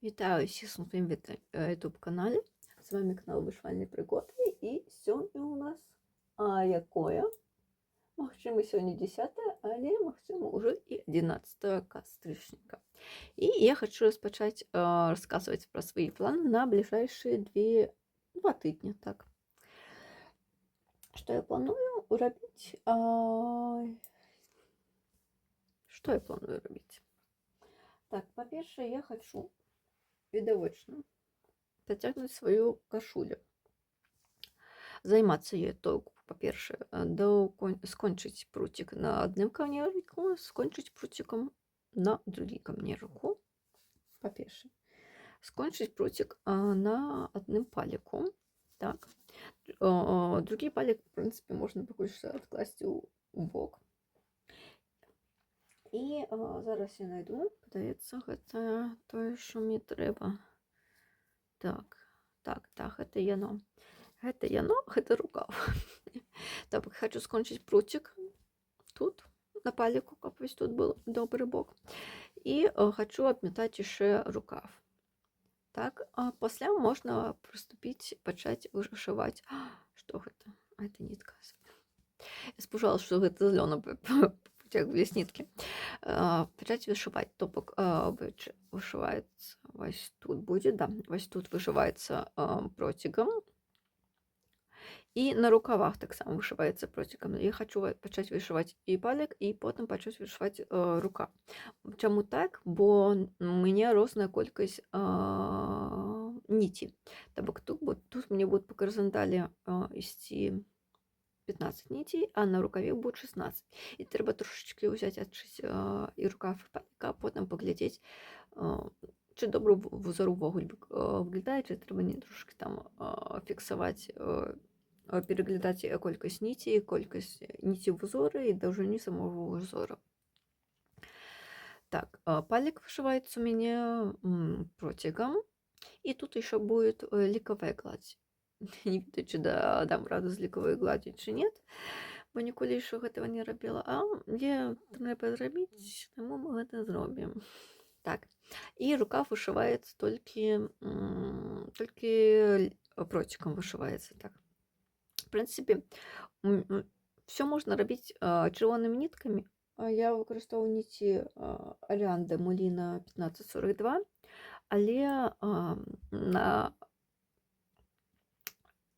Вітаю всіх на своєму YouTube-каналі. З вами канал Вишивальні Пригоди. І сьогодні у нас якое? Можливо, сьогодні 10, але можливо уже і 11 кастричника. І я хочу розпочати розказувати про свої плани на ближайші 2 тижні. Так. Що я планую робити? Що я планую робити? Так, по-перше, я хочу видовочно потягнуть свою кашулю. Займатися її только, по-перше, скончить прутик на одним камнерку, скончить прутиком на другий камнерку, по-перше. Скончить прутик на одним паліку. Так. Другий палік, в принципі, можна більше відкласти у бок. І зараз я знайду, подається, це те, що мені треба. Так, это яно. Это яно, это рукав. Так, хочу скончить прутик тут, на палику, как весь тут был добрый бок. И хочу обметать еще рукав. Так, а после можно приступить, почать вышивать. Что это? А это нитка. Я испужалась, что это зелено весь нитки. Почать вышивать. Топок вышивается ось тут будет, да, ось тут вышивается протигом. І на рукавах так само вишивається протиком. Я хочу почати вишивати і палік, і потім почати вишивати рукав. Чому так? Бо у мене різна кількість ниті. Так, тут мені буде по горизонталі йти 15 нитей, а на рукаві буде 16. І треба трошечки взяти, відшити і рукав, і палік, а потім поглядіти, чи добре в узору виглядає, чи треба не трошки там фіксувати, переглядати кількість ниті в узорі і довжину самого узору. Так, палик вышивается у меня протягом. И тут еще будет ликовая гладь. Не видно, чи дам раду з ликовою гладдю, чи ні. Бо ніколи ще этого не робила. А є треба зробити, тому ми це зробимо. Так, и рукав вышивается только протиком вышивается. Так. В принципе, все можна робити червоними нитками. Я використовую ниті Олеанда Муліна 1542, але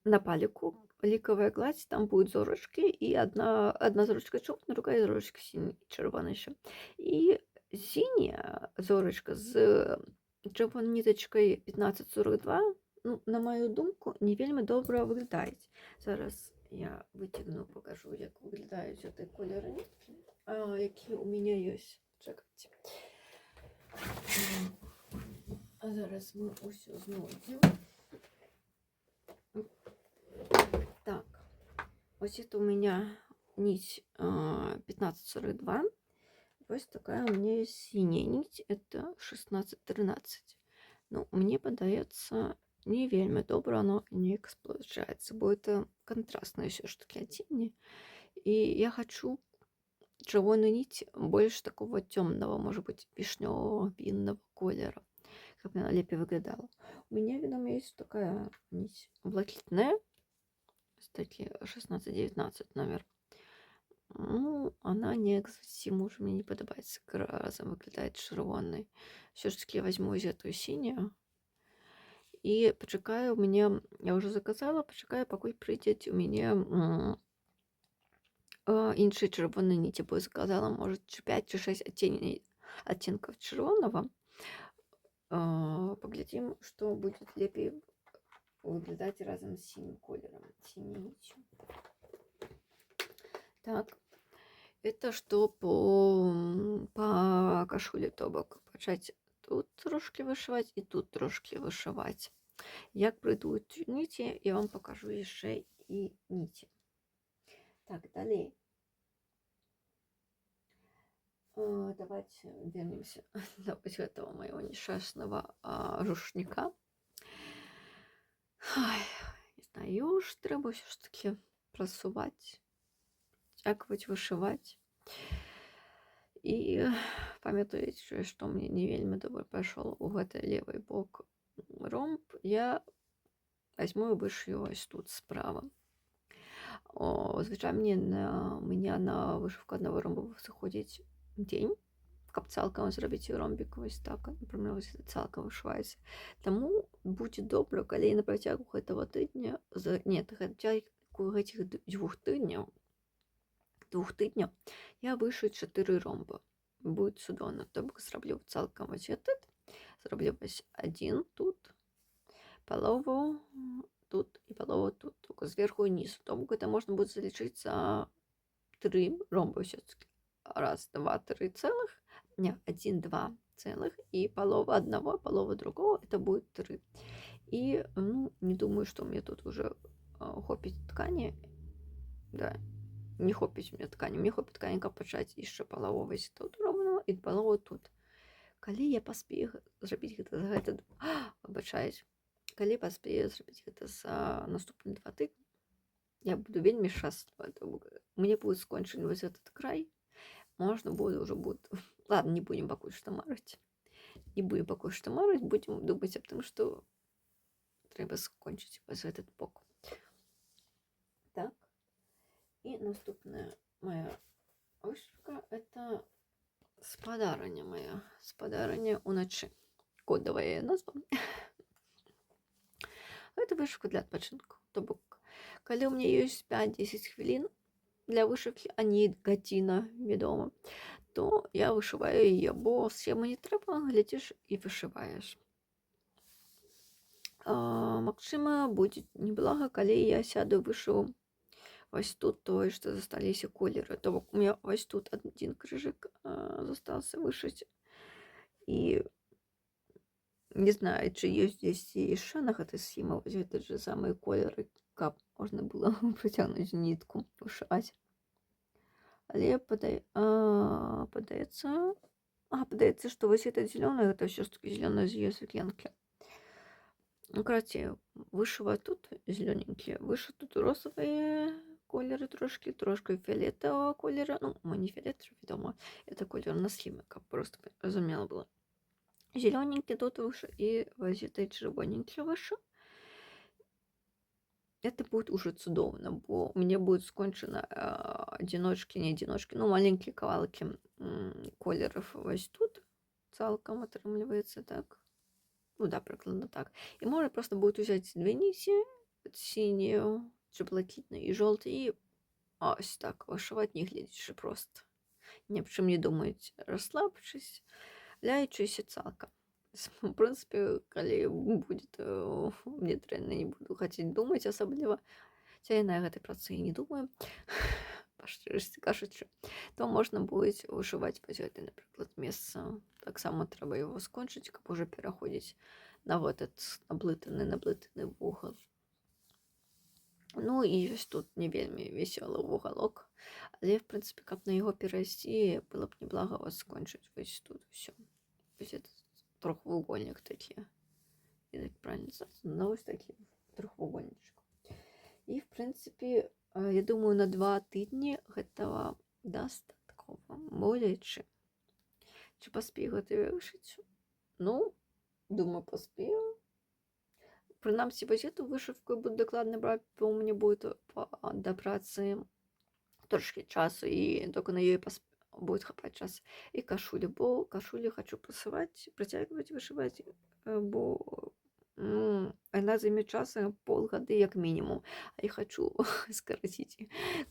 на палику ликовая гладь, там будут зорочки, и одна зорочка червона, другая зорочка червона ще. І синяя зорочка з червоною ниточкою 1542, ну, на мою думку, не вельми добре виглядають. Зараз я витягну, покажу, як виглядають ці кольори нитки, які у мене є. Чекайте. А зараз ми усе знайдемо. Так, ось это у меня нить 1542. Ось такая у меня есть синяя нить, это 1613. Ну, мне подается не вельми добре, оно не експлуатується, бо это контрастное все ж таки оттенение. И я хочу червоную нить больше такого темного, может быть, вишневого, винного колера, как она лепее выглядала. У меня, видимо, есть такая нить блакитная, кстати, 16-19 номер. Ну, она не совсем уже мне не подобается, разом выглядает червоной. Все ж таки я возьму из эту синюю. И почекаю, у меня, я уже заказала, почекаю, поки прийдет у меня іншої червоної ниті, бо я заказала, може, 5 чи 6 оттенков червоного. Поглядим, что будет лепее выглядать разом с синим колером, синей нитью. Так, это что по кашулі тобок. Почать тут трошки вишивати і тут трошки вишивати. Як прийдуть ниті, я вам покажу ще і ниті. Так, далі. Давайте вернемся до этого моего несчастного рушника. Ой, не знаю, ж треба все ж таки просувати, дякувати, вишивати. І памятаеце, што мне не вельмі добра пайшоў у гэты левы бок ромб, я возьму і вышью вось тут справа. Звычайна мне на вышивку аднаго ромба сыходзіць дзень, каб цалкам зрабіць ромбік вось так, например, цалкам вышываецца. Таму будзе добра, калі на працягу гэтага тыдня, гэтых 2 тыдняў я вышу 4 ромба. Будет цудоўна. То бок зраблю цалкам вось этот, зраблю вось один тут, палову тут і палову тут, только зверху і низу. То бок это можна будзе залічыць за 3 ромба ўсё-таки. Раз, два, 3 целых. Не, 1, 2 целых. И полова одного, полова другого. Это будет 3. И, ну, не думаю, что мне тут уже хопить ткани. Да, не хопить мне ткани. Мне хопить ткани, как почать еще полову весь тут ровно и полову тут. Калі я паспею зрабіць гэта за гэта... Выбачаюсь. Калі паспею зрабіць гэта за наступныя 2 тыдні, я буду вельмі шчасліва. Мне будет скончен вось этот край. Можно будет уже будет. Ладно, не будем пакуль што марыць. Не будем пакуль што марыць, будем думаць аб тым, што трэба скончыць вось этот бок. Так. І наступная моя вышивка — это спадарня моя. Спадарня уначы. Кодавая назва. Это вышивка для адпачынку. То бок, калі у меня ёсць 5-10 хвілін для вышивки, а не гадзіна, вядома, то я вышиваю ее, бо схемы не трэба, глядзіш і вышываеш. Магчыма, будзе неблага, калі я сяду вышыву вось тут тое, што засталіся колеры. То бок у меня вось тут один крыжык застался вышыць. І не знаю, чи ёсць здесь яшчэ на гэтай схеме вось гэты же самыя колеры, каб можна было прыцягнуць нітку, вышываць. Але падаецца, што вось этот зеленый, это все-таки зеленый з ее светленки. Ну, короче, вышиваю тут зелененькие, выше тут розовые колеры трошки фиолетового колера. Ну, не фиолетовый, видимо, это колер на схеме, как просто разумело было. Зелененький тут выше и вот этой червоненький выше. Это будет уже цудоўна, бо у меня будет скончено одиночки, не одиночки, ну, маленькие кавалки колеров вось тут. Цалком отрымліваецца так. Ну да, прикладно так. И можно просто будет взять 2 нити, синюю, блакитную и желтую, и ось так вышивать, не глядячи просто. Ни об чем не думать, расслабившись, ляючись цалком. В принципе, коли будет мне дрэнна, не буду хотеть думать особливо, хотя я на этой працы и не думаю, пашчырасці кажучы, то можна будет вышивать по гэтай, например, месца. Так само трэба его скончыць, каб уже пераходзіць на вот этот наблытаны вугал. Ну і вось тут не вельмі веселый вугалок, але в принципе, каб на яго перайсці, было б неблага вас скончыць вось тут все. Вось этот трохвугольник такі. Я так правильно называется? Ну, вось такі трохвугольничек. І в принципе, я думаю, на 2 тыдні гэтага дастаткова. Болячы. Чи паспею гэта вырашыць? Ну, думаю, паспею. Прынамсі, вось эту вышивку я буду дакладна браць, бо у меня будет да працы трошки часу, і только на ёй будет хапаць час. І кашулю, бо кашулю хочу працаваць, працягваць вышываць, бо она займе часу полгады як мінімум. А я хочу скараціць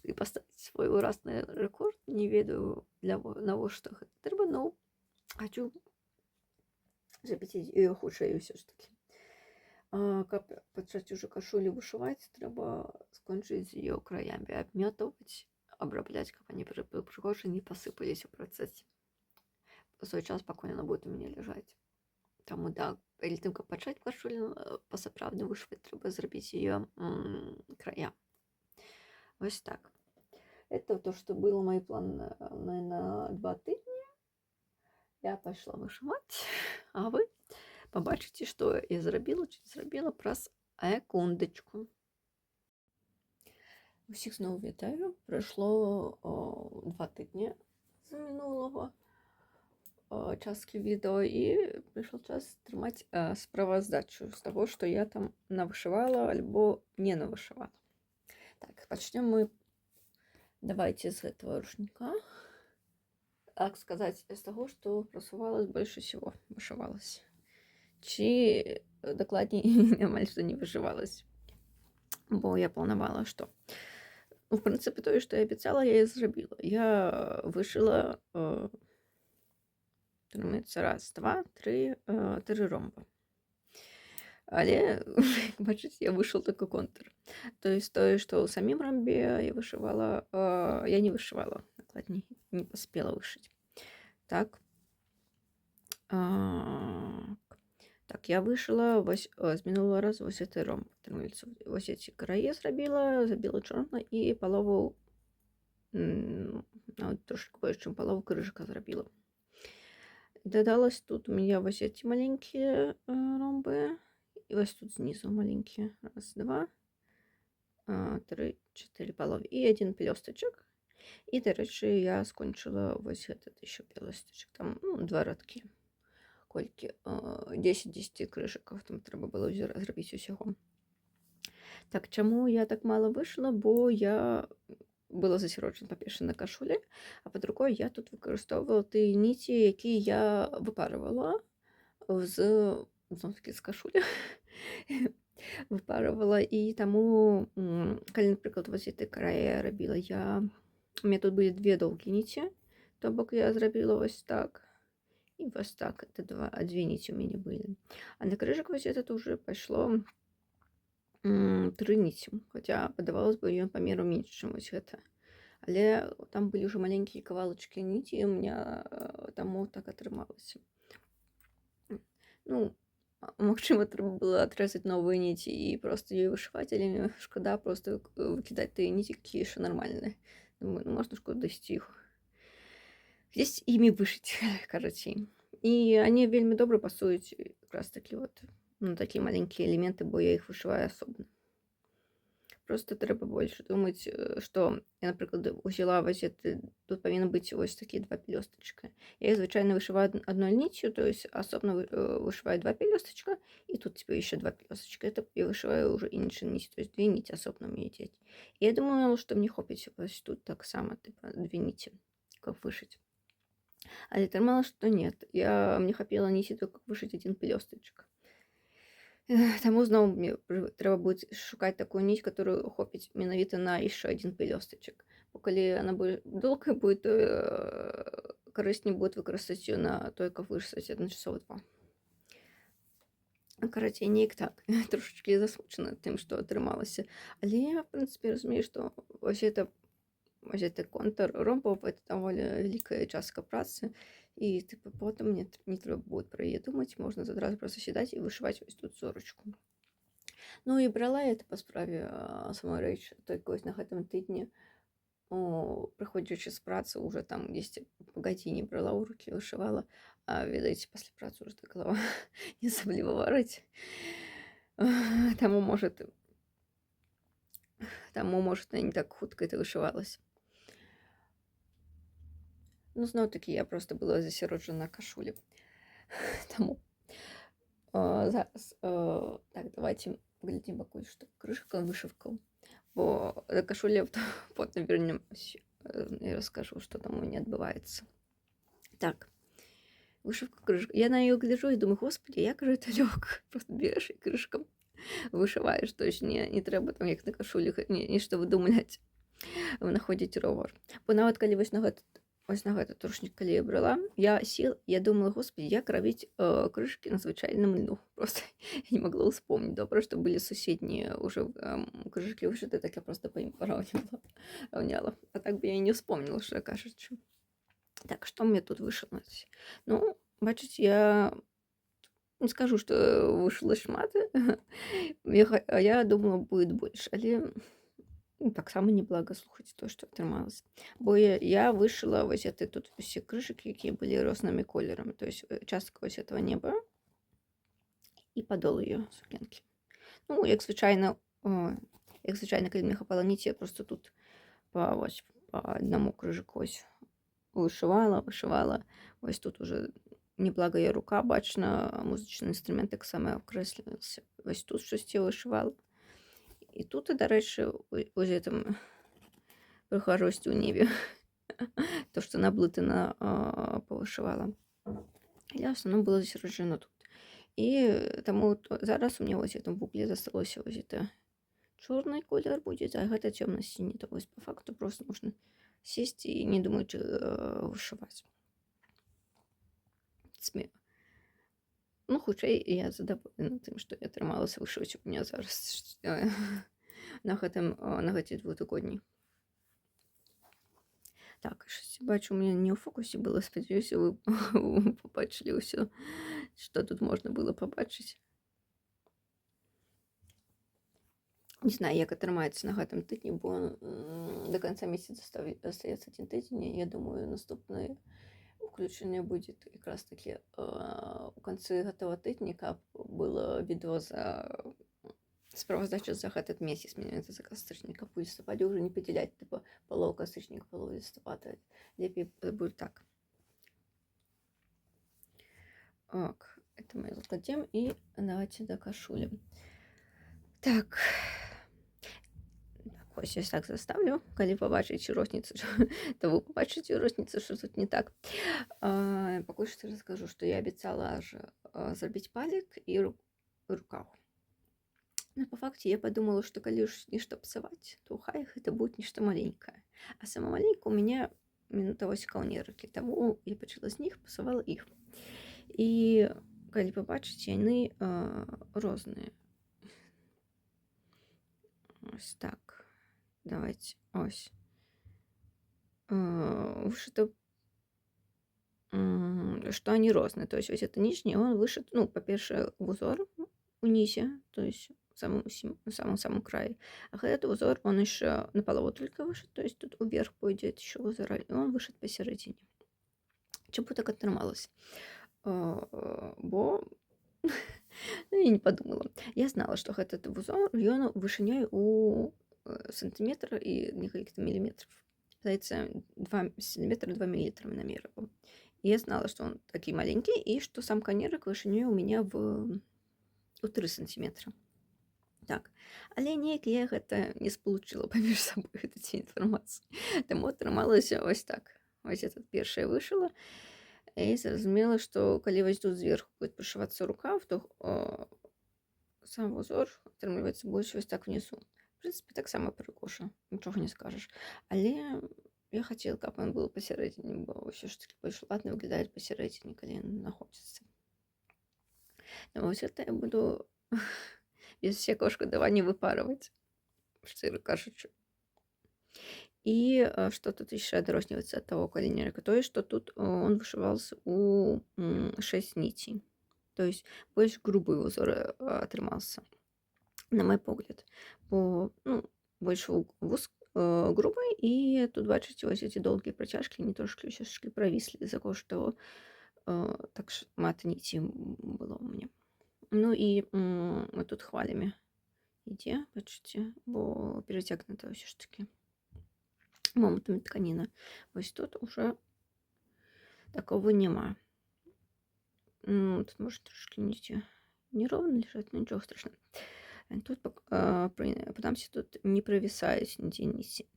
і паставіць свой уласны рэкорд. Не ведаю, навошта гэта трэба, но хочу зрабіць яе хутчэй ўсё ж такі. Каб пачаць уже кашулю вышываць, трэба скончыць з яе краямі, абмётваць, обрабляць, каб они прыгожа не посыпались у працэсе. В свой час спокойно она будет у меня лежать. Тому да, перед тем, как пачаць кашулю па-сапраўдны вышываць, трэба зрабіць ее края. Вось так. Это то, что было мои планы на 2 тыдні. Я пошла вышивать, а вы побачите, что я зрабіла, чи не зрабіла праз секундочку. Усіх знову вітаю. Пройшло 2 тижні з минулого. частки відео, і прийшов час тримати справоздачу з того, що я там навишивала або не навишивала. Так, почнем мы, давайте с этого рушника. Так сказать, из того, что просувалось больше всего, вышивалось. Чи докладнее, майже что не вышивалось. Бо я планувала, що. Ну, в принципі, то, що я обіцяла, я і зробила. Я вишила, раз, два, три ромба. Але, як бачите, я вышил только контур. То есть то, что в самим ромбе я вышивала, я не вышивала, накладні, не поспела вышить. Так. Так, я вышила з минулого разу ось цей ромб. Ось ці краї зробила, забила чорно і полову, трошки більше, ніж полову крижика зробила. Додалось тут у меня ось ці маленькі ромби. І ось тут знизу маленькі. Раз, два, три, чотири полови. І один пелесточок. І, до речі, я скончила ось этот ще пелесточок. Там, два рядки. Кольки 10 крижиків там треба було зробити усього. Так, чому я так мало вишила? Бо я була засіроджена, по-перше, на кашулі, а по-друге, я тут використовувала ті ниті, які я випарувала з кашулі. Випарувала, і тому, коли, наприклад, ось ці краї я робила, у мене тут були дві довгі ниті, то бок я зробила ось так. И вот так, это две нити у меня были. А на крыжик вот этот уже пошло 3 нити. Хотя подавалось бы ее по меру меньше, чем вот это. Але там были уже маленькие кавалочки нити, и у меня там вот так отрымалось. Ну, максимум треба было отрезать новые нити и просто ее вышивать, или шкода просто выкидать те нити, какие еще нормальные. Думаю, можно шкода достичь их. Здесь ими вышить, короче. І вони вельми добре пасують якраз такі от, такі маленькі елементи, бо я їх вишиваю особливо. Просто треба більше думати, що я, наприклад, взяла ось тут повинні бути ось такі два пелесточка. Я їх, звичайно, вишиваю одною ниттю, то есть особливо вишиваю два пелесточка, і тут типа ще два пелесточка. Это я вишиваю вже інші ниті, то есть дві ниті особливо мені делать. І я думала, що мені хватить ось тут так само, типа дві ниті, як вишити. А я думала, что нет. Мне хапіло нити только вышить один пелесточек. Тому знову мені треба буде шукати таку нить, которую хопить менавіта на еще один пелесточек. Бо коли вона буде довга, буде, то корисніше буде використати її на той, як вишити 1 часов 2. Короче, неяк так. Трошечки засмучена тим, що отрималося. Але я, в принципі, розумію, що ось це контур ромбов, это довольно великая частка праці. І, типу, потім не треба буде про її думати, можна одразу просто сідати і вишивати ось тут зорочку. Ну, і брала я по справі самої речі, то якось на гэтым тижні, приходячи з праці, уже там десь по годині брала у руки, вишивала, а, видаєте, після праці вже так голова не особливо варить. Тому, може, не так хутко это вишивалось. Ну, знову таки, я просто була засіроджена на кашулі. Тому зараз, так, давайте поглядимо кое-что крышком, вышивком. Бо на кашулі потім вернемось і розкажу, що там у мене відбувається. Так, вышивка крышка. Я на нее гляжу и думаю, господи, як же это легко. Просто берешь и крышком вышиваешь. То есть не треба там, як на кашулі, нічого видумлять. Ви знаходите ровер. Бо навіть коли ось на этот рушник, коли я брала, я думала, господи, як робити крышки на звичайному льну. Просто я не могла вспомнить. Добре, що були сусідні уже крышки вишити, так я просто по ним поравняла. А так би я і не вспомнила, що я кажу. Так, що мне тут вишилось? Ну, бачите, я не скажу, що вишила шмати. Я думала, буде більше, але так само неблаго слухати то, що отрималось. Бо я вишила ось тут всі кришики, які були різними кольорами. Тобто частка ось цього неба і подол її сукенки. Ну, як звичайно, коли мені хапала ниті, я просто тут по одному крижику ось вышивала. Ось тут уже неблагая рука, бачна, музичний інструмент так само окреслювався. Ось тут щось я вишивала. І тут, до речі, ось этом прихожості у небі. То, що наблитина повишивала. Я в основному була зосереджена тут. І тому зараз у мене ось в цьому буклі залишилося ось це чорний колір буде, а гэта темно-синий. То есть по факту просто можно сесть и не думать вышивать. Ну, хутчэй я задаволена тым, што я атрымалася вышываць у меня зараз на гэтай двухтыgodні. Так, бачу, у меня не ў фокусе было, спадзяюся, вы побачылі ўсё, што тут можна было побачыць. Не знаю, як атрымаецца на гэтым тыдні, бо до конца месяца остаецца 1 тыдзень. Я думаю, наступнае включэнне будзе якраз таки у канцы гэтага тыдня, каб было відэо за справаздача за этот месяц. Мне это за кастрычнік, каб у лістападзе уже не падзяляць типа палоў кастрычніка, палоў лістапада. Лепей будет так. Так, это мы закладем и давайте до кашули. Так. Ось я так заставлю. Калі побачыце розніцу, то вы побачыце розніцу, що тут не так. Пакуль што раскажу, што я абяцала зрабіць палік і рукаў. Но по факте я подумала, что калі ж нешта псаваць, то хай гэта будет нешта маленькое. А сама маленькая у меня минута вось каўнерыкі, таму я пачала з них, пасавала іх. І калі побачыце, яны розныя. Ось так. Давайте, ось. Вышито, что они разные. То есть, вот это нижний, он вышит, ну, по-перше, узор унизе, то есть в самом крае. А этот узор, он еще наполовину только вышит, то есть тут вверх пойдет еще узор, и он вышит посередине. Чему так отрымалось? Бо я не подумала. Я знала, что этот узор, он вышиняю у сантиметра и несколько миллиметров. Здається, 2 сантиметра 2 миллиметра намерила. И я знала, что он такой маленький, и что сам конерок вышиню у меня в 3 сантиметра. Так. Але неяк я гэта не сполучила паміж собой эти информации. Тому атрымалася ось так. Ось этот першая вышила. И зразумела, что калі вось тут зверху будет пришиваться рукав, то сам узор атрымліваецца больше ось так внизу. В принципе, так само прикольно, нічого не скажешь. Але я хотела, каб он был посередине, бо ўсё ж таки больше ладно выглядает посередине, калі он находится. Но вот это я буду без всякого шкодования выпарывать, шчыра кажучы. И что тут еще адрозніваецца от того калінерыка, то есть, что тут он вышивался у 6 нитей. То есть больше грубый узор атрымался, на мой погляд. Бо, ну, больше грубый, и тут, бачите, ось эти долгие протяжки, они трошки все провисли из-за того, что так шмат нитей было у меня. Ну и вот тут хвалями іде, бачите, бо перетягнуто все ж таки моментами тканина. Ось тут уже такого нема. Тут может трошки нити неровно лежать, но ничего страшного. Тут потому что тут не провисают нити.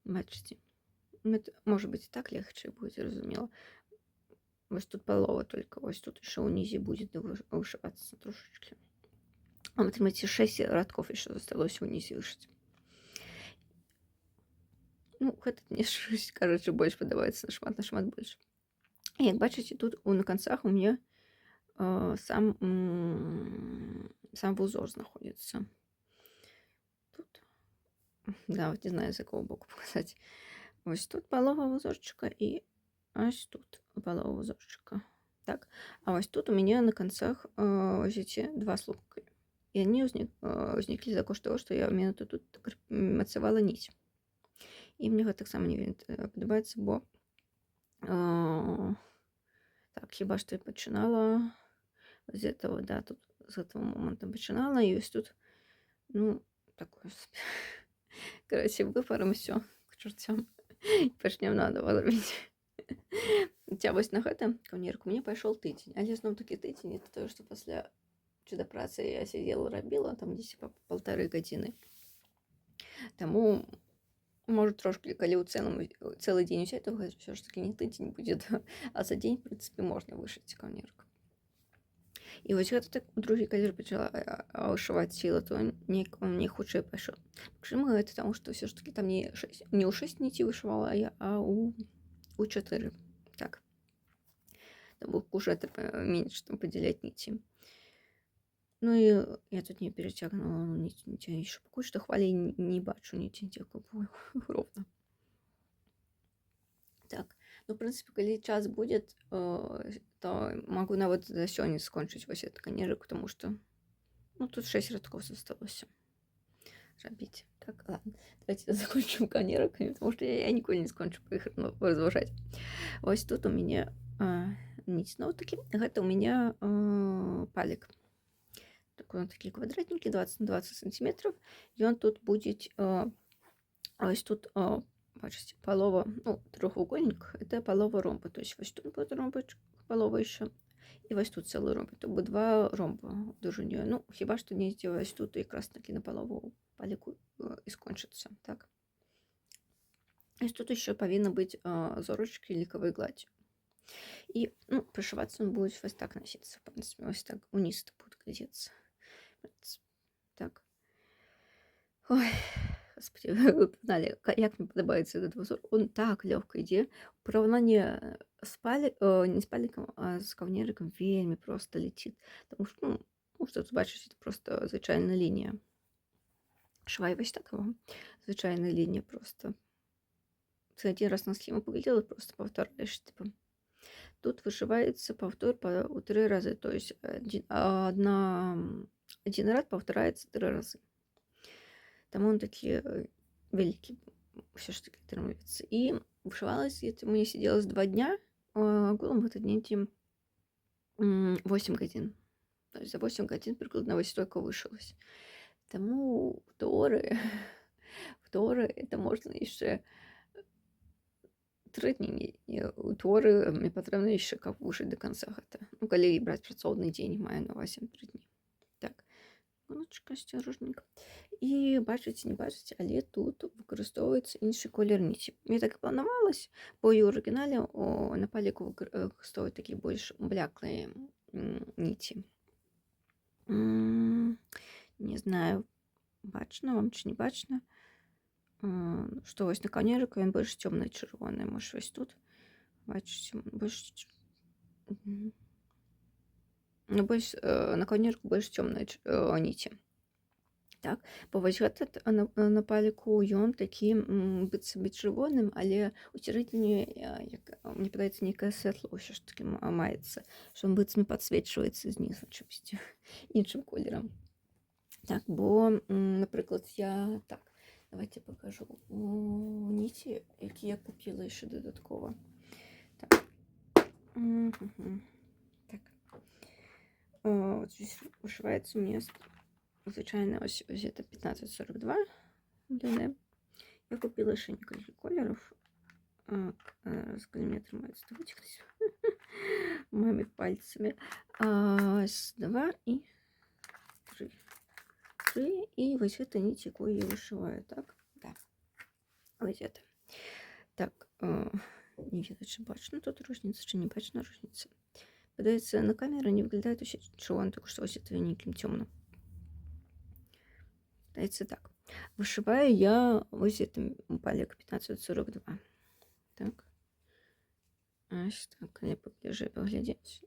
Бачите. Это, может быть, и так легче будет, разумела. Ось тут полова только, ось тут еще унизе будет вышиваться трошечки. А вот эти 6 радков еще осталось унизе вышить. Ну, этот мне, короче, больше подавается на шмат больше. И, как бачите, тут на концах у меня сам узор находится. Тут. Да, вот не знаю, с какого боку показать. Ось тут полова узорчика и ось тут полова узорчика. Так, а ось тут у меня на концах ось эти 2 слупки. И они возникли за того, что я именно тут мацевала нить. И мне гэта так само не подобаецца, бо так, хіба што я пачынала з этого, да, тут з этого момента пачынала, и ось тут, ну, такое, короче, выпарым все к чертям. И пачнем надо робіць. Хаця вось на гэтым каўнерку мне пайшоў тыдзень, але зноў-такі тыдзень это тое, што пасля да працы я сидела, рабіла там дзесь па 1,5 гадзіны. Таму может трошки, калі ў цэлым цэлы дзень усяць, то гэта ўсё ж такі не тыдзень будзе, а за дзень, в прынцыпе, можна вышыць каўнерку. І вось гэта так другі калер пачала вышываць сіла, то неяк мне хутчэй пайшоў. Магчыма, гэта таму, што ўсё ж такі там не ў 6 ніці вышывала я, а ў 4. Так. Таму уже менш там падзяляць ніці. Ну і я тут не перецягнула нічого еще. Поки що хвалі не бачу нічого купую ровно. Так, ну в принципе, коли час будет, то могу нават за сёння скончыць вось эту канежку, потому что ну тут 6 радков засталося рабіць. Так, ладно, давайте закончим канерками, потому что я ніколі не скончу по іх разважаць. Вось тут у меня ніць зноў-такі, гэта у меня палік. Он такие квадратненький, 20 на 20 сантиметров. И он тут будет, ось тут, бачите, полова, ну, трехугольник, это полова ромба. То есть ось тут будет ромбочка, полова еще. И ось тут целый ромб. Это будет 2 ромба довжиною. Ну, хіба что не сделать тут и раз таки на полову палику и скончится. Так. И тут еще повинно быть зорочки ликовой гладью. И, ну, пришиваться он будет ось так носиться. В принципе, ось так вниз будет глядеться. Так. Ой, господи, вы знали, як мне подобається этот узор. Он так легко йде. Порівняння з не з паліком, а з кавнериком вельми просто летить. Тому що, ну, що тут бачите, це просто звичайна лінія. Швай весь такого. Звичайна лінія просто. Ты один раз на схему поглядел и просто повторяешь, типа. Тут вышивается повтор по 3 раза. То есть один ряд повторяется 3 раза. Там он такие великий, все ж таки травмируется. И вышивалась, это мне сиделось 2 дня, а голым в этот день 8 годин. То есть за 8 годин прикладно ось столько вышилось. Тому вторы это можно еще 3 дні. Творы мне потрібно еще как вышить до конца гэта. Ну, коли брать працоўны день, маю на увазі 3 дні. Так. Голочка осторожненько. І бачите, не бачите, але тут використовується інший колір ніті. Мені так і планувалось, бо і в оригіналі на паліку використовують такі більш бляклі ніті. Не знаю, бачно вам чи не бачно. Що ось на канерику він більш темний червоний. Може ось тут. Бачите, більш... Ну, больш, на канерку больш цёмныя ніці. Так, бо вось гэты на паліку ён такі быццам чырвоным, але у сярэдзіне, як мне падаецца, нейкае святло ўсё ж такі маецца, што ён быццам падсвечваецца знізу чымсьці іншым колерам. Так, бо, напрыклад, я так, давайте покажу ніці, які я купіла яшчэ дадаткова. Так. Вот здесь вышивается у меня звичайно ось это 1542 длины. Я купила еще несколько колеров. С калиметром мои вытеклись моими пальцами. 2 и 3. 3 и вот эта нить, якую я вышиваю. Так, да. Вот это. Так, не видно, чи бачно тут розниця, чи не бачно розниця. Подається на камеру, не виглядає ось червоно, так що ось це ніким темно. Подається так. Вишиваю я ось цим палік 1542. Так. Ось так, я поближе поглядіть.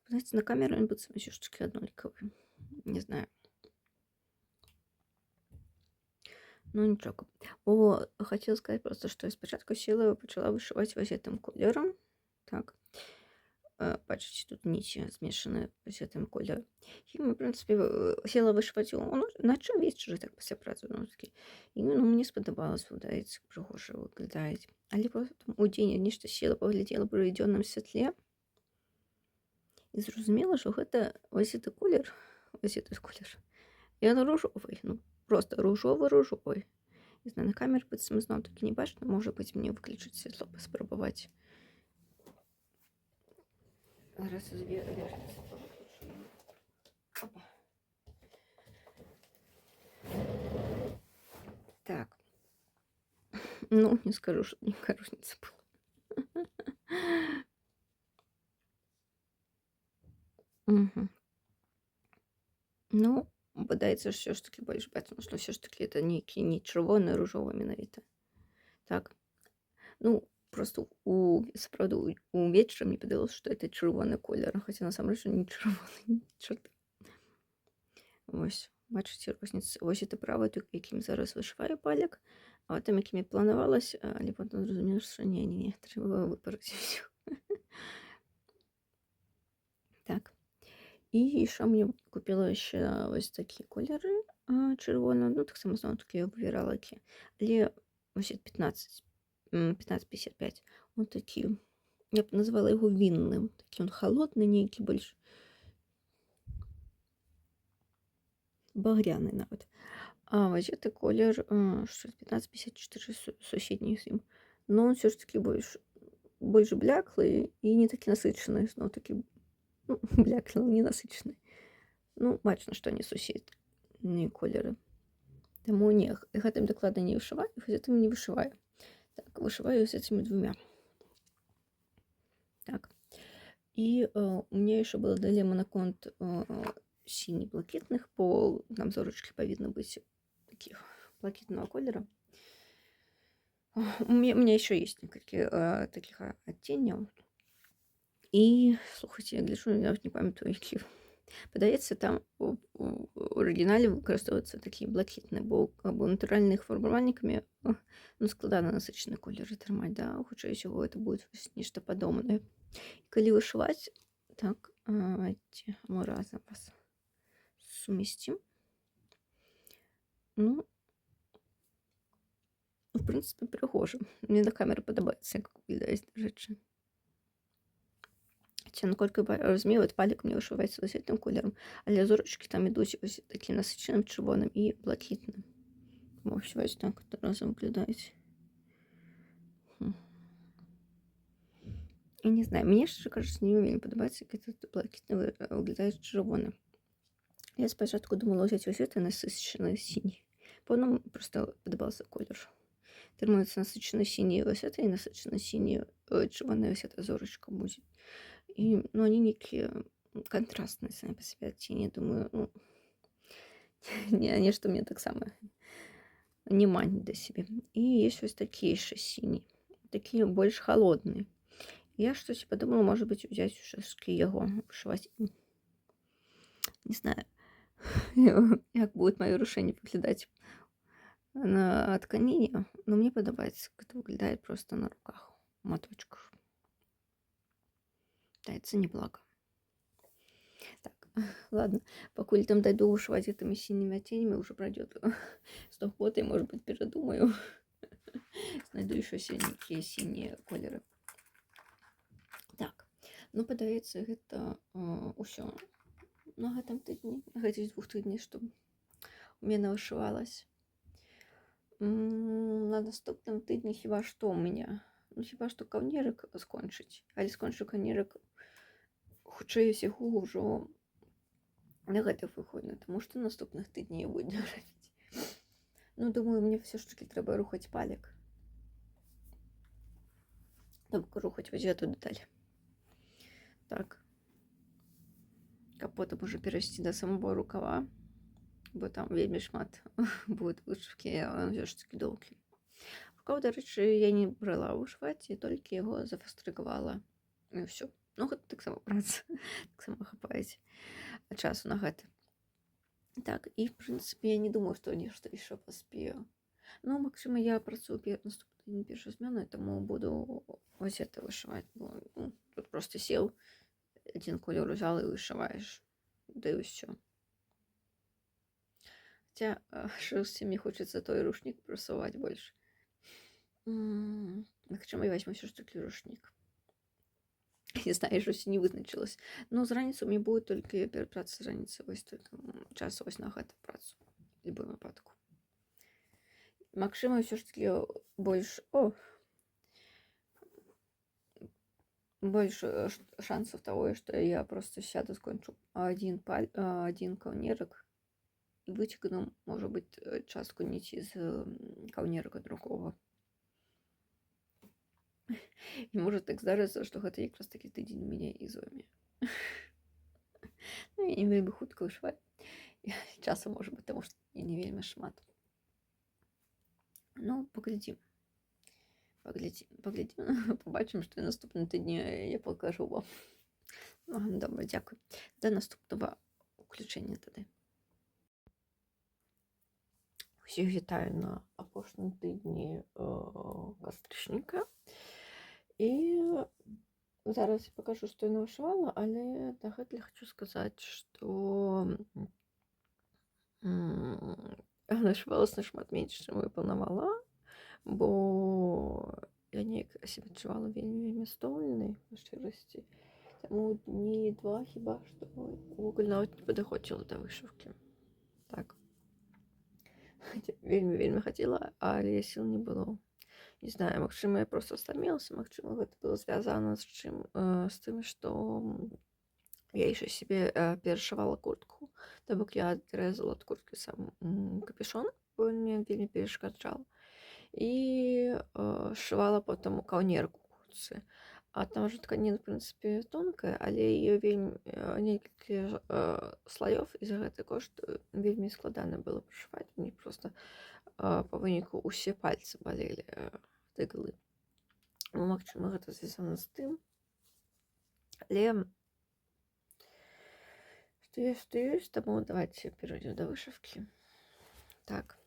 Подається на камеру, він буде все ж таки одноліковий. Не знаю. Ну, нічого. О, хотіла сказати просто, що я спочатку сіла почала вишивати ось цим кольором. Так. Бачите, тут ніті змішані ось цим кольором. І, в принципі, сіла вишивати його, на чим вечір, так, після праці. І мені сподобалось, виглядається, пригоже виглядає. Але потім у день я нічто сіла, погляділа при йденному світлі. І зрозуміла, що це ось цей колір, і він рожовий, просто ружовий. Не знаю, на камері быццам зноў такі не бачна, можа быць мне выключыць святло, паспрабаваць. Зараз вешаецца павыключу. Опа. Так. Ну, не скажу, что никакая розница была. Мгм. Ну, падаецца, все ж таки больш бачна, што все ж таки это нейкі не чырвоны, ружовы менавіта. Так. Ну, просто сапраўды увечары мне падалося, што это чырвоны колер, хаця насамрэч не чырвоны, ні чорта. Вось, бачыце розніцу. Вось это правы, якім зараз вышываю палек, а тым, якімі планавалася, але потым зразумела, што не, трэба выпарыць усё. Так. І що мені купила ще ось такі кольори червоно, ну так само знову таки вибирала які. Але ось 1555. Он такий, я б назвала його вінним. Такий він холодний, ніякий більш багряний навіть. А ось це колір, що 1554 сусідній з ним. Но він все ж таки більш бляклий і не такий насичений, знову таки ну, бляклый, ненасычаны. Ну, бачна, што не суседнія колеры. Таму не, гэтым дакладна не вышываю, гэтым не вышываю. Так, вышываю з этими двумя. Так. І у меня еще была дилемма на конт сине-блакитных, бо там зорочки повинны быть таких блакитного колера. У меня еще есть несколько таких оттенів. І, слухайте, я гляджу, я навіть не пам'ятаю, які. Подається, там у оригіналі використовуються такі блакитні, бо натуральними фарбувальниками ну, складно насичений колір тримати, да? Хоча всього це буде нечто подобне. І коли вишивати, так, ми разом вас сумістимо. Ну, в принципі, пригоже. Мені на камері подобається, як виглядає речі. Хоча, наскільки я розумію, от палік мені вишивається ось цим кольором, але зорочки там ідуть ось таким насиченим червоним і блакитним. Ось ось так от разом виглядають. І не знаю, мені, що кажуть, не вельми подобається, як тут блакитний виглядає червоним. Я спочатку думала взяти ось цей насичений синій. По-одному просто подобався колір. Тримаються насичено синій ось цей, і насичено синій червоний ось ця зорочка буде. И, ну, они некие контрастные сами по себе оттени, думаю, ну, не, они что мне так само не манят до себе. И есть вот такие еще синие, такие больше холодные. Я что-то подумала, может быть, взять уже его, вышивать. Не знаю, как будет мое решение выглядать на тканине, но мне подобается, как это выглядит просто на руках, в моточках. Да, это неблаго. Так, ладно, покуль там дойду вышивать этими синими оттенями, уже пройдет 100 год, и, может быть, передумаю. Найду еще синенькие синие колеры. Так, ну, подається, это усё на гэтым тыдні, на гэтых 2 тыднях, чтобы у меня вышивалось. На наступным тыдні хіба што у меня, ну, хіба што каўнерык скончыць, але скончу каўнерык хутчэй усяго ўжо на гэтых выходных, тому што наступных тыдней я буду рабіць. Ну, думаю, мне все ж таки трэба рухаць палек. Так, рухаць вось эту дэталь. Так. Каб потым уже перайсці да самого рукава, бо там вельмі шмат будет вышивкі, а ён ж таки доўгі. Рукав, до речі, я не брала вышиваць, і толькі яго зафастрыгавала. І ўсё. Ну, гэта таксама праца. Таксама хапаюць часу на гэта. Так, і, в принципе, я не думаю, што нешта яшчэ паспею. Ну, магчыма, я працую наступную першую змену, таму буду ось это вышиваць. Бо, ну, тут просто сел, один колер взял и вышиваешь. Да и все. Хотя, что с мне хочется той рушник просувать больше. Магчыма, я возьму все ж таки рушник. Не знаю, щось не визначилось. Ну, з раніцу мне будет только перед працей з раніцы, ось только час ось на гэту працу. В любом випадку. Магчыма, ўсё ж такі больш шансаў того, что я просто сяду, скончу один каўнерак и выцягну, может быть, частку ніці з каўнерка другого. І можа так здарыцца, што гэта якраз такі тыдзень у мяне і зойме. Ну, я не вельмі хутка вышываю. Часам, можа быць, таму што я не вельмі шмат. Ну, паглядзім. Побачимо, що наступні тижні я покажу вам. Добре, дякую. До наступного включення тоді. Всіх вітаю на апошнім тижні кастричника. І зараз я покажу, що я навишивала, але дагэтуль хочу сказати, що я навишивалась на шмат менш, чим я планувала, бо я неяк себе відчувала вельмі стомленой, по шчырасці. Таму дні 2 хіба што увогуле нават не падыходзіла да вышыўкі. Так. Вельмі хацела, але сіл не было. Не знаю, магчыма, я просто стамілася, магчыма, гэта было звязана з тым, што я яшчэ себе перашывала куртку. То бок я адрэзала ад курткі сам капюшон, бо ён мне вельмі перашкаджаў. І сшывала потом каўнерку куртцы. А там же тканіна, в прынцыпе, тонкая, але ее вельмі некалькі слоёв, і за гэты кошт вельмі складана было прышываць. Мне просто па выніку усе пальцы балелі ад іглы. Ну, магчыма, гэта звязана з тым. Але што ёсць, таму давайте перейдем до вышивки. Так.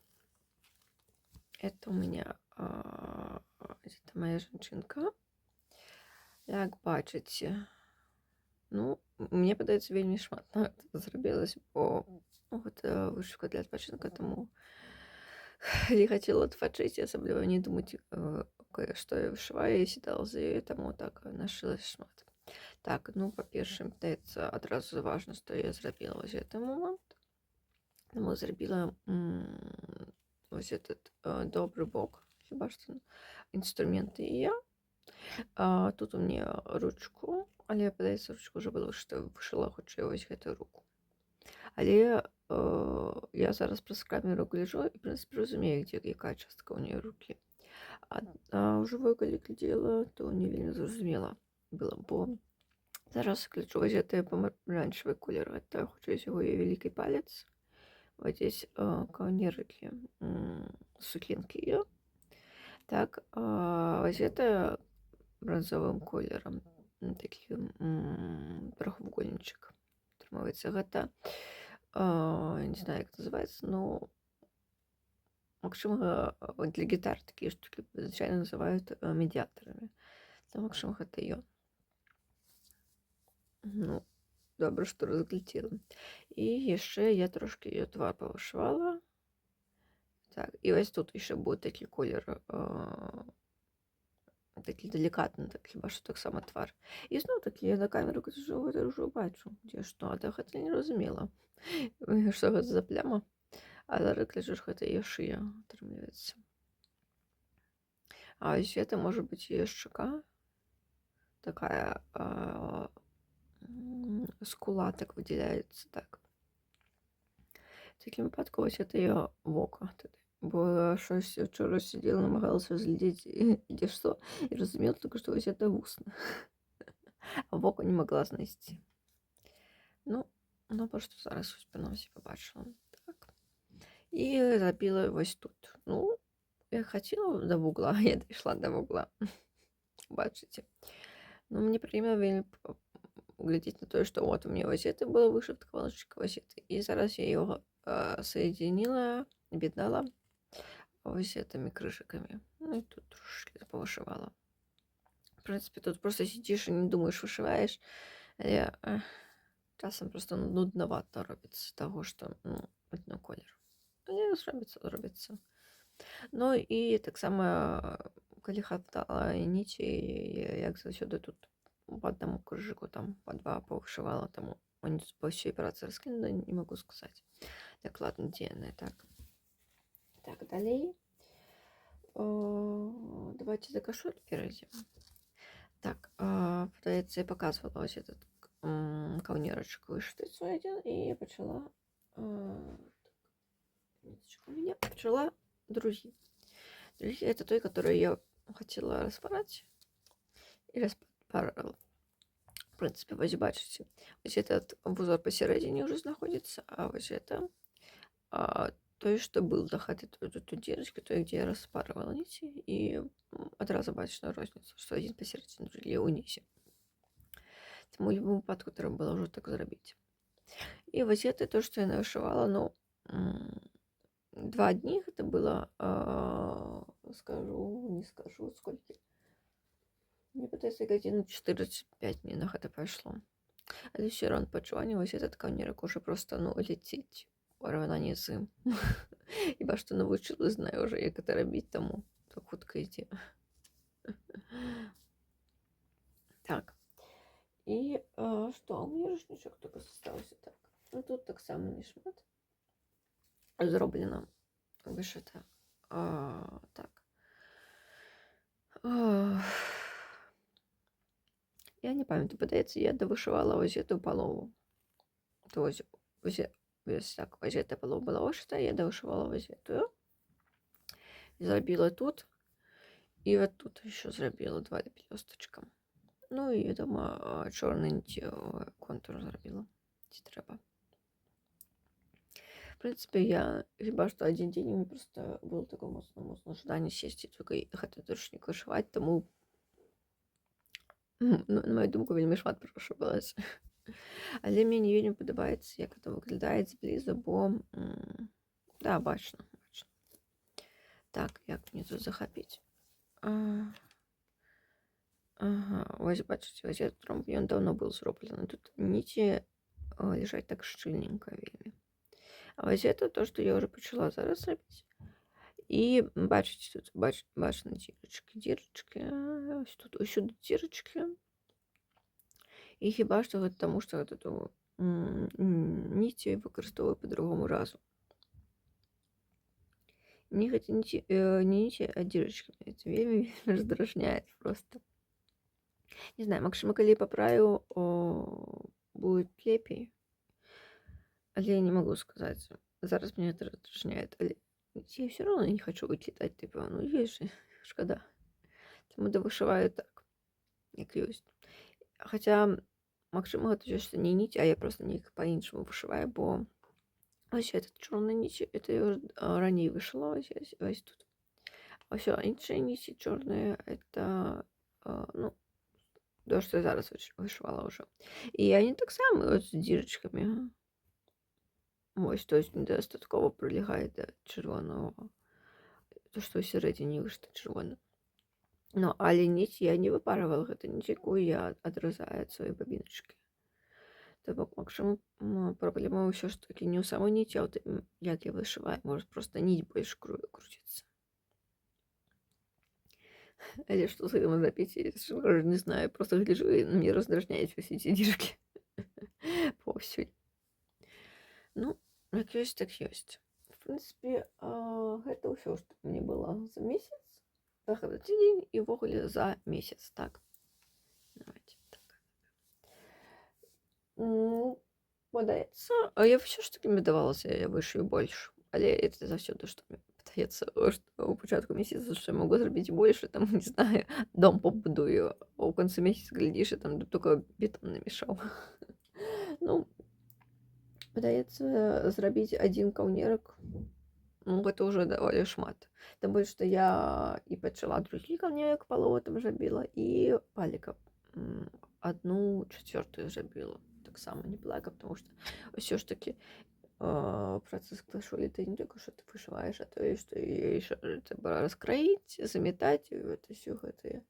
Это у меня это моя жанчынка. Як бачыце, ну, мне падаецца вельмі шмат на гэта зрабілася, бо гэта вышыўка для адпачынка, таму не хацела адпачыць, асабліва не думаць, што я вышываю, я сідала за яе, таму так нашылася шмат. Так, ну, па-першае, падаецца адразу важна, што я зрабіла вось гэты момант. Таму зрабіла вось этот добры бок, хіба што інструменты і я. Тут у меня ручку, але, падаецца, ручку уже было, што вышыла хутчэй вось гэтую руку. Але я зараз праз камеру гляджу і, в прынцыпе, разумею, якая частка ў неё рукі. А ўжывой, калі глядзела, то не вельмі зразумела было, бо зараз гляджу вось гэты памаранчавы колер, гэта хутчэй усяго яе вялікі палец. Вот здесь каўнерыкі, сукенкі её. Так, вось гэта бронзовым колерам, такі трохвугольнічак атрымоўваецца. Гэта не знаю, як называецца, но магчыма, для гітар такія штукі звычайна называюць медыятарамі. То магчыма, гэта ён. Ну, добра, што разглядзела. І яшчэ я трошкі яе твар павышывала. Так, і вось тут яшчэ буде такі колер, такі делікатны, так, хіба што таксама твар. І зноў такі я на камеру гляджу, гэта ўжо бачу, дзе што, а гэта не разумела, што гэта за пляма. А зараз гляджу, гэта яе шыя атрымліваецца. А вось гэта можа быць яе шчака, такая скула так выдзяляецца, так. В такім выпадку вось гэта яе вока тады. Бо щось вчора сиділа, намагалася зглядзець, дзе што, і разумела толькі, што вось гэта вусна. А вока не могла знайсці. Ну, просто зараз ось приносі побачила. Так. І зрабіла вось тут. Ну, я хацела до вугла, я дійшла до вугла. Бачите? Ну, мне прыемна вельмі глядзець на тое, што от у меня вось гэта была вышыўка, валочка вось гэта. І зараз я яго соединила, об'єднала ось этими крышиками. Ну и тут трошки повышивала. В принципе, тут просто сидишь и не думаешь, вышиваешь. Часом просто нудновато робиться того, что одно колер. Але робиться. Ну и так само, коли хватало ніці, як заўсёды тут по одному крыжику, там по 2 повышивала, тому по всей операции раскинула, не могу сказать. Так, ладно, DNA, так. Так, далее. давайте за кашуль перейдем. Так, здається, я показувала ось этот кавнерочок вишити один, і я почала у меня почала другие. Другие — это той, который я хотела распарать и распарала. В принципе, ось бачите, ось этот вузор посередине уже находится, а ось это той, что был захватит ту дірочку, той, где я распарывала нити, и одразу бачна розницю, що один посередине, другий унизу. Тому в любому випадку треба було вже так зробити. І ось це то, що я навишивала, ну, 2 дні это было, не скажу, сколько. Мне пытается годину 45 минут это пошло. Але все равно почування, ось этот камнерок уже просто, ну, летить порівнянні з цим. Хіба що навчилась, знаю вже, як це робити, тому так хутко йти. Так. І що, у мене рушничок тільки залишився так. Ну, тут так само не шмат. Зроблено вишито. Так. Я не пам'ятаю, подається, я довишивала ось цю полову. То ось так, ось ця полова була вишита, я довишивала ось цю. Зробила тут. І от тут ще зробила 2 пелюсточка. Ну і, думаю, чорний контур зробила. Ці треба. В принципе, я хіба что один день, у меня просто было такое моцно ожидание сесть и только этот рушник вышивать, тому, на мою думку, вельми шмат прошивалось. Але мені вельми подобається, як це виглядає зблизу, бо, да, бачно. Так, як мені тут захопити? Ага, ось бачите, ось этот ромб, він давно був зроблений. Тут ниті лежать так щільненько вельми. А ось це то, що я вже почала зараз робити. І бачите, тут бачно дірочки, ось тут усюди дірочки. І хіба що тому, що эту нить я використовую по другому разу. Не хотя не нити, а дірочки. Это вельми раздражняет просто. Не знаю, максимум, коли поправлю, будет лепей. Але я не могу сказать. Зараз меня это раздражняет. Але я все равно не хочу вычитать, типа, ну есть же, шкода. Тому довишиваю так, як есть. Хоча, максимум, это що не нить, а я просто ніяк по-іншому вишиваю, бо ось этот чорний нить, это я вже раніше вишила, ось тут. А все, інші ниті чорні, это, ну, то, що я зараз вишивала вже. І вони так само, ось з дірочками. Ось, то есть недостатково прилягає до червоного. То, що всередині вишито червоне. Ну, але нить я не випарувала, гэта нить, яку я отрезаю от своей бобиночки. Тобто, максимум проблема все ж таки не у самой нити, а от як я вишиваю, може просто нить більше крутиться. Или что за этим запить, я не знаю, просто гляжу и мне раздражняют все эти дірки повсюдь. Ну, як есть, так есть. В принципе, гэта ўсё, што мне было за месяц. За тиждень і ввогуле за месяц. Так. Давайте так. Ну, падаецца. А я все ж таки мне давалася, я вышью больше. Але это заўсёды, што мне падаецца, што ў пачатку месяца, што я могу зрабіць больше, там, не знаю, дом пабудую, а ў канцы месяца глядзіш, і там только бетон намешаў. Ну, падаецца зрабіць один каўнерак. Ну, гэта ўжо даволі шмат. Тым больш, што я і пачала другі каўнерак палову там зрабіла, і паліка 1/4 зрабіла. Таксама неблаго, потому что все ж таки процесс кашулі ты не только что ты вышиваешь, а то и что еще треба раскроить, заметать, и это все гэтыя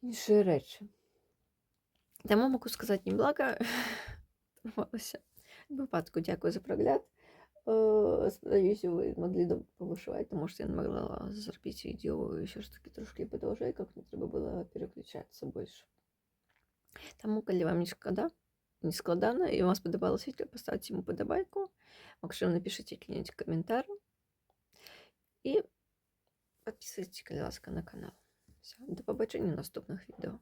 іншыя рэчы. Таму могу сказать неблаго. Трымалася. В выпадку дзякую за прагляд. Спадзяюся, вы могли повышивать, потому что я не могла зрабіць видео еще ж таки трошки подолжай, как не трэба было переключаться больше. Таму, калі вам не складана, і вам спадабалось відео, поставьте ему подобайку, максимум напишите какие-нибудь комментарии. И Підписуйтесь, будь ласка, на канал. Все, до побачення в наступних відео.